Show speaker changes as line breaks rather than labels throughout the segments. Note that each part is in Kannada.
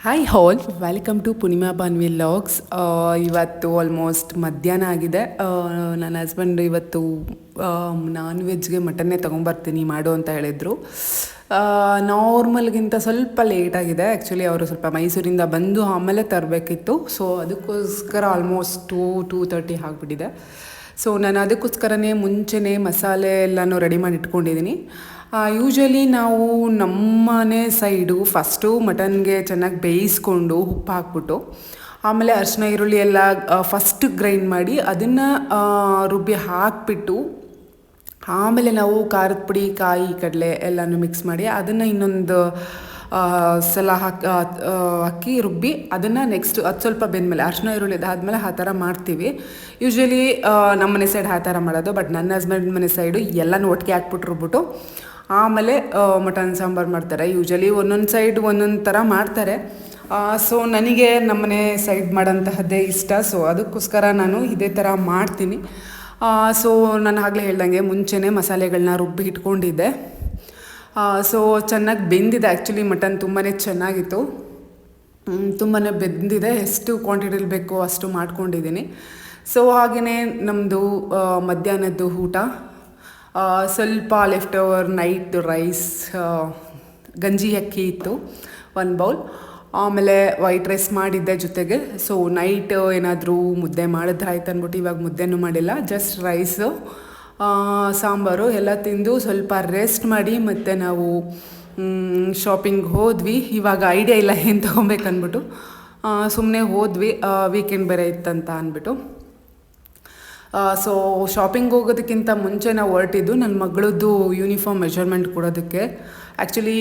Hi all, welcome to Poornima Banvi logs. ಇವತ್ತು ಆಲ್ಮೋಸ್ಟ್ ಮಧ್ಯಾಹ್ನ ಆಗಿದೆ. ನನ್ನ ಹಸ್ಬೆಂಡ್ ಇವತ್ತು ನಾನ್ ವೆಜ್ಗೆ ಮಟನ್ನೇ ತೊಗೊಂಬರ್ತೀನಿ ಮಾಡು ಅಂತ ಹೇಳಿದರು. ನಾರ್ಮಲ್ಗಿಂತ ಸ್ವಲ್ಪ ಲೇಟಾಗಿದೆ. ಆ್ಯಕ್ಚುಲಿ ಅವರು ಸ್ವಲ್ಪ ಮೈಸೂರಿಂದ ಬಂದು ಆಮೇಲೆ ತರಬೇಕಿತ್ತು. ಸೊ ಅದಕ್ಕೋಸ್ಕರ ಆಲ್ಮೋಸ್ಟ್ 2:30 ಆಗಿಬಿಟ್ಟಿದೆ. ಸೊ ನಾನು ಅದಕ್ಕೋಸ್ಕರನೇ ಮುಂಚೆನೇ ಮಸಾಲೆ ಎಲ್ಲನೂ ರೆಡಿ ಮಾಡಿ ಇಟ್ಕೊಂಡಿದ್ದೀನಿ. ಯೂಶ್ವಲಿ ನಾವು ನಮ್ಮನೆ ಸೈಡು ಫಸ್ಟು ಮಟನ್ಗೆ ಚೆನ್ನಾಗಿ ಬೇಯಿಸ್ಕೊಂಡು ಉಪ್ಪು ಹಾಕ್ಬಿಟ್ಟು ಆಮೇಲೆ ಅರಿಶಿನ ಈರುಳ್ಳಿ ಎಲ್ಲ ಫಸ್ಟ್ ಗ್ರೈಂಡ್ ಮಾಡಿ ಅದನ್ನು ರುಬ್ಬಿ ಹಾಕಿಬಿಟ್ಟು ಆಮೇಲೆ ನಾವು ಖಾರದ ಪುಡಿ, ಕಾಯಿ, ಕಡಲೆ ಎಲ್ಲನೂ ಮಿಕ್ಸ್ ಮಾಡಿ ಅದನ್ನು ಇನ್ನೊಂದು ಸಲ ಹಾಕಿ ರುಬ್ಬಿ ಅದನ್ನು ನೆಕ್ಸ್ಟ್ ಅದು ಸ್ವಲ್ಪ ಬೆಂದಮೇಲೆ ಅರಿಶಿನ ಈರುಳ್ಳಿ ಅದಾದಮೇಲೆ ಆ ಥರ ಮಾಡ್ತೀವಿ. ಯೂಶ್ವಲಿ ನಮ್ಮ ಮನೆ ಸೈಡ್ ಆ ಥರ ಮಾಡೋದು. ಬಟ್ ನನ್ನ ಹಸ್ಬೆಂಡ್ ಮನೆ ಸೈಡು ಎಲ್ಲನೂ ಒಟ್ಟಿಗೆ ಹಾಕ್ಬಿಟ್ಟು ರುಬ್ಬಿಟ್ಟು ಆಮೇಲೆ ಮಟನ್ ಸಾಂಬಾರು ಮಾಡ್ತಾರೆ. ಯೂಶ್ವಲಿ ಒಂದೊಂದು ಸೈಡ್ ಒಂದೊಂದು ಥರ ಮಾಡ್ತಾರೆ. ಸೊ ನನಗೆ ನಮ್ಮನೆ ಸೈಡ್ ಮಾಡೋಂತಹದ್ದೇ ಇಷ್ಟ. ಸೊ ಅದಕ್ಕೋಸ್ಕರ ನಾನು ಇದೇ ಥರ ಮಾಡ್ತೀನಿ. ಸೊ ನಾನು ಆಗಲೇ ಹೇಳ್ದಂಗೆ ಮುಂಚೆನೇ ಮಸಾಲೆಗಳನ್ನ ರುಬ್ಬಿ ಇಟ್ಕೊಂಡಿದ್ದೆ. ಸೊ ಚೆನ್ನಾಗಿ ಬೆಂದಿದೆ. ಆ್ಯಕ್ಚುಲಿ ಮಟನ್ ತುಂಬಾ ಚೆನ್ನಾಗಿತ್ತು, ತುಂಬಾ ಬೆಂದಿದೆ. ಎಷ್ಟು ಕ್ವಾಂಟಿಟಿಲಿ ಬೇಕೋ ಅಷ್ಟು ಮಾಡ್ಕೊಂಡಿದ್ದೀನಿ. ಸೊ ಹಾಗೆಯೇ ನಮ್ಮದು ಮಧ್ಯಾಹ್ನದ್ದು ಊಟ ಸ್ವಲ್ಪ ಲೆಫ್ಟ್ ಓವರ್ ನೈಟ್ ರೈಸ್, ಗಂಜಿ ಅಕ್ಕಿ ಇತ್ತು 1 ಬೌಲ್. ಆಮೇಲೆ ವೈಟ್ ರೈಸ್ ಮಾಡಿದ್ದೆ ಜೊತೆಗೆ. ಸೊ ನೈಟ್ ಏನಾದರೂ ಮುದ್ದೆ ಮಾಡಿದ್ರೆ ಆಯ್ತು ಅಂದ್ಬಿಟ್ಟು ಇವಾಗ ಮುದ್ದೆನೂ ಮಾಡಿಲ್ಲ, ಜಸ್ಟ್ ರೈಸು ಸಾಂಬಾರು ಎಲ್ಲ ತಿಂದು ಸ್ವಲ್ಪ ರೆಸ್ಟ್ ಮಾಡಿ ಮತ್ತು ನಾವು ಶಾಪಿಂಗ್ ಹೋದ್ವಿ. ಇವಾಗ ಐಡಿಯಾ ಇಲ್ಲ ಏನು ತೊಗೊಬೇಕನ್ಬಿಟ್ಟು ಸುಮ್ಮನೆ ಹೋದ್ವಿ. ವೀಕೆಂಡ್ ಬೇರೆ ಇತ್ತಂತ ಅಂದ್ಬಿಟ್ಟು. ಸೊ ಶಾಪಿಂಗ್ ಹೋಗೋದಕ್ಕಿಂತ ಮುಂಚೆ ನಾವು ಹೊರಟಿದ್ದು ನನ್ನ ಮಗಳದ್ದು ಯೂನಿಫಾರ್ಮ್ ಮೆಜರ್ಮೆಂಟ್ ಕೊಡೋದಕ್ಕೆ. ಆ್ಯಕ್ಚುಲಿ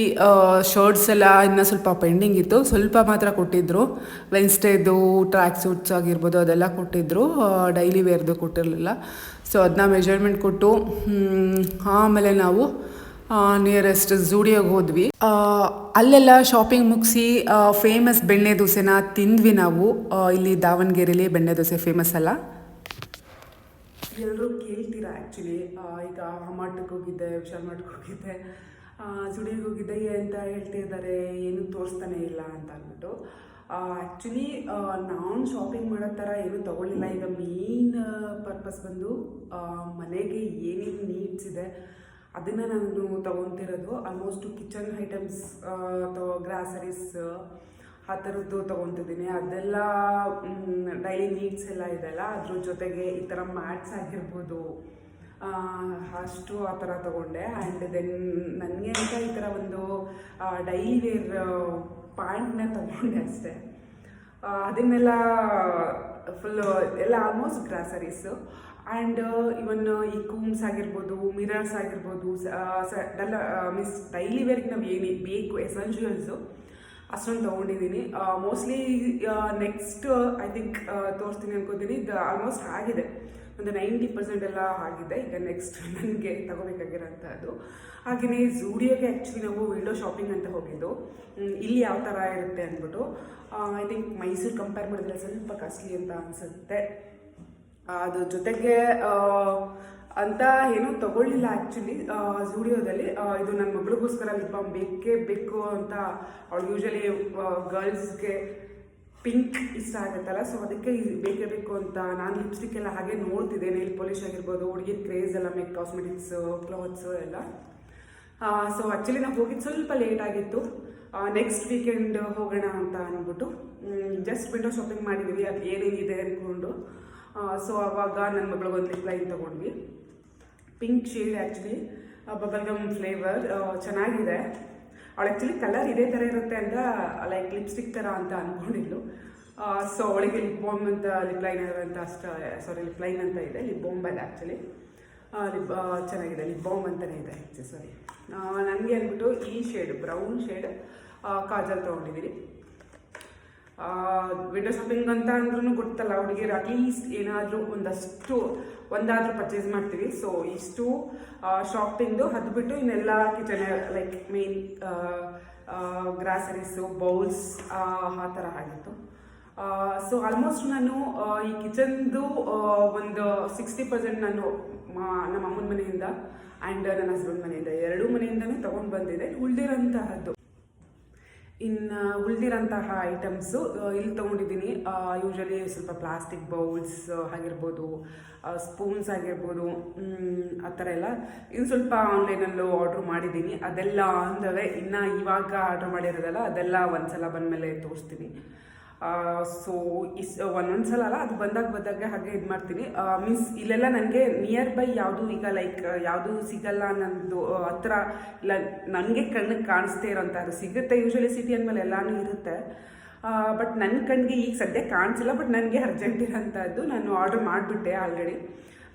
ಶರ್ಟ್ಸ್ ಎಲ್ಲ ಇನ್ನೂ ಸ್ವಲ್ಪ ಪೆಂಡಿಂಗ್ ಇತ್ತು, ಸ್ವಲ್ಪ ಮಾತ್ರ ಕೊಟ್ಟಿದ್ದರು. ವೆನ್ಸ್ಡೇದು ಟ್ರ್ಯಾಕ್ ಸೂಟ್ಸ್ ಆಗಿರ್ಬೋದು ಅದೆಲ್ಲ ಕೊಟ್ಟಿದ್ದರು, ಡೈಲಿ ವೇರ್ದು ಕೊಟ್ಟಿರಲಿಲ್ಲ. ಸೊ ಅದನ್ನ ಮೆಜರ್ಮೆಂಟ್ ಕೊಟ್ಟು ಆಮೇಲೆ ನಾವು ನಿಯರೆಸ್ಟ್ ಝೂಡಿಯೋಗೆ ಹೋದ್ವಿ. ಅಲ್ಲೆಲ್ಲ ಶಾಪಿಂಗ್ ಮುಗಿಸಿ ಫೇಮಸ್ ಬೆಣ್ಣೆ ದೋಸೆನ ತಿಂದ್ವಿ ನಾವು. ಇಲ್ಲಿ ದಾವಣಗೆರೆಯಲ್ಲಿ ಬೆಣ್ಣೆ ದೋಸೆ ಫೇಮಸ್ ಅಲ್ಲ. ಎಲ್ಲರೂ ಕೇಳ್ತೀರಾ ಆ್ಯಕ್ಚುಲಿ, ಈಗ ಮಾರ್ಟ್ಗೆ ಹೋಗಿದ್ದೆ, ವಿಶಾಲ್ ಮಾರ್ಟ್ಗೆ ಹೋಗಿದ್ದೆ, ಝೂಡಿಯೋಗೆ ಹೋಗಿದ್ದೆ ಅಂತ ಹೇಳ್ತಿದ್ದಾರೆ, ಏನೂ ತೋರಿಸ್ತಾನೆ ಇಲ್ಲ ಅಂತ ಅಂದ್ಬಿಟ್ಟು. ಆ್ಯಕ್ಚುಲಿ ನಾನು ಶಾಪಿಂಗ್ ಮಾಡೋ ಥರ ಏನೂ ತೊಗೊಳ್ಳಿಲ್ಲ. ಈಗ ಮೇನ್ ಪರ್ಪಸ್ ಬಂದು ಮನೆಗೆ ಏನೇನು ನೀಡ್ಸ್ ಇದೆ ಅದನ್ನು ನಾನು ತೊಗೊತಿರೋದು. ಆಲ್ಮೋಸ್ಟು ಕಿಚನ್ ಐಟಮ್ಸ್, ಗ್ರಾಸರೀಸ್ ಆ ಥರದ್ದು ತೊಗೊತಿದ್ದೀನಿ. ಅದೆಲ್ಲ ಡೈಲಿ ನೀಡ್ಸ್ ಎಲ್ಲ ಇದೆಲ್ಲ. ಅದ್ರ ಜೊತೆಗೆ ಈ ಥರ ಮ್ಯಾಟ್ಸ್ ಆಗಿರ್ಬೋದು ಅಷ್ಟು ಆ ಥರ ತೊಗೊಂಡೆ. ಆ್ಯಂಡ್ ದೆನ್ ನನಗೆ ಅಂತ ಈ ಥರ ಒಂದು ಡೈಲಿ ವೇರ್ ಪ್ಯಾಂಟ್ನ ತೊಗೊಂಡೆ ಅಷ್ಟೇ. ಅದನ್ನೆಲ್ಲ ಫುಲ್ಲು ಎಲ್ಲ ಆಲ್ಮೋಸ್ಟ್ ಗ್ರಾಸರೀಸು. ಆ್ಯಂಡ್ ಇವನ್ ಈ ಕೂಮ್ಸ್ ಆಗಿರ್ಬೋದು, ಮಿರರ್ಸ್ ಆಗಿರ್ಬೋದು, ಎಲ್ಲ ಡೈಲಿ ವೇರ್ಗೆ ನಾವು ಏನೇ ಬೇಕು ಎಸೆನ್ಷಿಯಲ್ಸು ಅಷ್ಟೊಂದು ತೊಗೊಂಡಿದ್ದೀನಿ. ಮೋಸ್ಟ್ಲಿ ನೆಕ್ಸ್ಟ್ ಐ ಥಿಂಕ್ ತೋರಿಸ್ತೀನಿ ಅನ್ಕೋತೀನಿ. ಇದು ಆಲ್ಮೋಸ್ಟ್ ಆಗಿದೆ, ಒಂದು 90% ಎಲ್ಲ ಆಗಿದೆ. ಈಗ ನೆಕ್ಸ್ಟ್ ನನಗೆ ತಗೋಬೇಕಾಗಿರೋಂಥದ್ದು. ಹಾಗೆಯೇ ಝೂಡಿಯೋಗೆ ಆ್ಯಕ್ಚುಲಿ ನಾವು ವಿಂಡೋ ಶಾಪಿಂಗ್ ಅಂತ ಹೋಗಿದ್ದು. ಇಲ್ಲಿ ಯಾವ ಥರ ಇರುತ್ತೆ ಅಂದ್ಬಿಟ್ಟು. ಐ ಥಿಂಕ್ ಮೈಸೂರು ಕಂಪೇರ್ ಮಾಡಿದ್ರೆ ಸ್ವಲ್ಪ ಕಾಸ್ಟ್ಲಿ ಅಂತ ಅನಿಸುತ್ತೆ. ಅದ್ರ ಜೊತೆಗೆ ಅಂತ ಏನೂ ತೊಗೊಳ್ಳಿಲ್ಲ ಆ್ಯಕ್ಚುಲಿ ಝೂಡಿಯೋದಲ್ಲಿ. ಇದು ನನ್ನ ಮಗಳಿಗೋಸ್ಕರ ಲಿಪ್ ಬಾಮ್ ಬೇಕೇ ಬೇಕು ಅಂತ. ಅವಳು ಯೂಶ್ವಲಿ ಗರ್ಲ್ಸ್ಗೆ ಪಿಂಕ್ ಇಷ್ಟ ಆಗುತ್ತಲ್ಲ, ಸೊ ಅದಕ್ಕೆ ಬೇಕೇ ಬೇಕು ಅಂತ. ನಾನು ಲಿಪ್ಸ್ಟಿಕ್ ಎಲ್ಲ ಹಾಗೆ ನೋಡ್ತಿದ್ದೆ, ನೇಲ್ ಪಾಲಿಶ್ ಆಗಿರ್ಬೋದು, ಹುಡುಗಿದ ಕ್ರೇಜ್ ಎಲ್ಲ, ಮೇಕ್ ಕಾಸ್ಮೆಟಿಕ್ಸು, ಕ್ಲಾತ್ಸು ಎಲ್ಲ. ಸೊ ಆ್ಯಕ್ಚುಲಿ ನಾವು ಹೋಗಿದ್ದು ಸ್ವಲ್ಪ ಲೇಟ್ ಆಗಿತ್ತು. ನೆಕ್ಸ್ಟ್ ವೀಕೆಂಡ್ ಹೋಗೋಣ ಅಂತ ಅಂದ್ಬಿಟ್ಟು ಜಸ್ಟ್ ವಿಂಡೋ ಶಾಪಿಂಗ್ ಮಾಡಿದ್ದೀವಿ, ಅದು ಏನೇನಿದೆ ಅಂದ್ಕೊಂಡು. ಸೊ ಆವಾಗ ನನ್ನ ಮಗಳಿಗೊಂದು ಲಿಪ್ ಲೈನ್ ತೊಗೊಂಡ್ವಿ, pink shade actually, bubble gum flavour, ಚೆನ್ನಾಗಿದೆ. ಅವಳು ಆ್ಯಕ್ಚುಲಿ ಕಲರ್ ಇದೇ ಥರ ಇರುತ್ತೆ ಅಂತ ಲೈಕ್ ಲಿಪ್ಸ್ಟಿಕ್ ಥರ ಅಂತ ಅಂದ್ಕೊಂಡಿದ್ಲು. ಸೊ ಅವಳಿಗೆ ಲಿಪ್ ಬಾಮ್ ಅಂತ ಲಿಪ್ ಲೈನರ್ ಅಂತ ಲಿಪ್ ಲೈನ್ ಅಂತ ಇದೆ, ಲಿಪ್ ಬಾಮ್ ಬಲ್ಲ ಆ್ಯಕ್ಚುಲಿ. ಚೆನ್ನಾಗಿದೆ, ಲಿಪ್ ಬಾಮ್ ಅಂತಲೇ ಇದೆ ಸಾರಿ. ನನಗೆ ಅಂದ್ಬಿಟ್ಟು ಈ ಶೇಡ್ ಬ್ರೌನ್ ಶೇಡ್ ಕಾಜಲ್ ತೊಗೊಂಡಿದ್ದೀನಿ. ವಿಂಡೋ ಶಾಪಿಂಗ್ ಅಂತ ಅಂದ್ರೂ ಗೊತ್ತಲ್ಲ ಹುಡುಗಿರು, ಅಟ್ಲೀಸ್ಟ್ ಏನಾದರೂ ಒಂದಾದರೂ ಪರ್ಚೇಸ್ ಮಾಡ್ತೀವಿ. ಸೊ ಇಷ್ಟು ಶಾಪಿಂಗು ಅದು ಬಿಟ್ಟು ಇನ್ನೆಲ್ಲ kitchen like main groceries, bowls ಆ ಥರ ಆಗಿತ್ತು. ಸೊ ಆಲ್ಮೋಸ್ಟ್ ನಾನು ಈ ಕಿಚನ್ದು ಒಂದು 60% ನಾನು ನಮ್ಮ ಅಮ್ಮನ ಮನೆಯಿಂದ ಆ್ಯಂಡ್ ನನ್ನ ಹಸ್ಬೆಂಡ್ ಮನೆಯಿಂದ, ಎರಡೂ ಮನೆಯಿಂದನೂ ತೊಗೊಂಡು ಬಂದಿದೆ. ಉಳಿದಿರೋಂತಹದ್ದು ಇನ್ನು ಉಳಿದಿರೋಂತಹ ಐಟಮ್ಸು ಇಲ್ಲಿ ತೊಗೊಂಡಿದ್ದೀನಿ. ಯೂಶ್ವಲಿ ಸ್ವಲ್ಪ ಪ್ಲಾಸ್ಟಿಕ್ ಬೌಲ್ಸ್ ಆಗಿರ್ಬೋದು, ಸ್ಪೂನ್ಸ್ ಆಗಿರ್ಬೋದು, ಆ ಥರ ಎಲ್ಲ ಇನ್ನು ಸ್ವಲ್ಪ ಆನ್ಲೈನಲ್ಲೂ ಆರ್ಡ್ರ್ ಮಾಡಿದ್ದೀನಿ. ಅದೆಲ್ಲ ಆನ್ ದ ವೇ. ಇನ್ನು ಇವಾಗ ಆರ್ಡ್ರ್ ಮಾಡಿರೋದಲ್ಲ, ಅದೆಲ್ಲ ಒಂದ್ಸಲ ಬಂದಮೇಲೆ ತೋರಿಸ್ತೀನಿ. ಸೊ ಒಂದೊಂದ್ಸಲ ಅಲ್ಲ, ಅದು ಬಂದಾಗ ಹಾಗೆ ಇದು ಮಾಡ್ತೀನಿ. ಮೀನ್ಸ್ ಇಲ್ಲೆಲ್ಲ ನನಗೆ ನಿಯರ್ ಬೈ ಯಾವುದು ಈಗ ಲೈಕ್ ಯಾವುದು ಸಿಗಲ್ಲ ನನ್ನದು ಹತ್ರ ಇಲ್ಲ, ನನಗೆ ಕಣ್ಣಿಗೆ ಕಾಣಿಸ್ತೇ ಇರೋಂಥದ್ದು ಸಿಗುತ್ತೆ. ಯೂಶ್ವಲಿ ಸಿಟಿ ಅಂದಮೇಲೆ ಎಲ್ಲನೂ ಇರುತ್ತೆ. ಬಟ್ ನನ್ನ ಕಣ್ಣಿಗೆ ಈಗ ಸದ್ಯ ಕಾಣಿಸಿಲ್ಲ, ಬಟ್ ನನಗೆ ಅರ್ಜೆಂಟ್ ಇರೋಂಥದ್ದು ನಾನು ಆರ್ಡ್ರ್ ಮಾಡಿಬಿಟ್ಟೆ ಆಲ್ರೆಡಿ.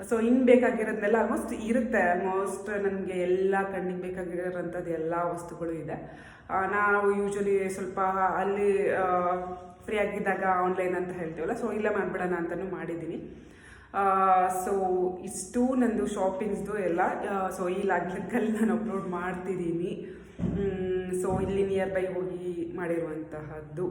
ಸೊ ಇನ್ನು ಬೇಕಾಗಿರೋದನ್ನೆಲ್ಲ ಆಲ್ಮೋಸ್ಟ್ ಇರುತ್ತೆ. ಆಲ್ಮೋಸ್ಟ್ ನನಗೆ ಎಲ್ಲ ಕಣ್ಣಿಗೆ ಬೇಕಾಗಿರೋಂಥದ್ದು ಎಲ್ಲ ವಸ್ತುಗಳು ಇದೆ. ನಾವು ಯೂಶ್ವಲಿ ಸ್ವಲ್ಪ ಅಲ್ಲಿ ಫ್ರೀ ಆಗಿದ್ದಾಗ ಆನ್ಲೈನ್ ಅಂತ ಹೇಳ್ತೀವಲ್ಲ, ಸೊ ಇಲ್ಲೇ ಮಾಡಿಬಿಡೋಣ ಅಂತಲೂ ಮಾಡಿದ್ದೀನಿ. ಸೊ ಇಷ್ಟು ನಂದು ಶಾಪಿಂಗ್ಸ್ದು ಎಲ್ಲ. ಸೊ ಈ ಲಾಗ್ಲಿಕ್ಕಲ್ಲಿ ನಾನು ಅಪ್ಲೋಡ್ ಮಾಡ್ತಿದ್ದೀನಿ. ಸೊ ಇಲ್ಲಿ ನಿಯರ್ ಬೈ ಹೋಗಿ ಮಾಡಿರುವಂತಹದ್ದು.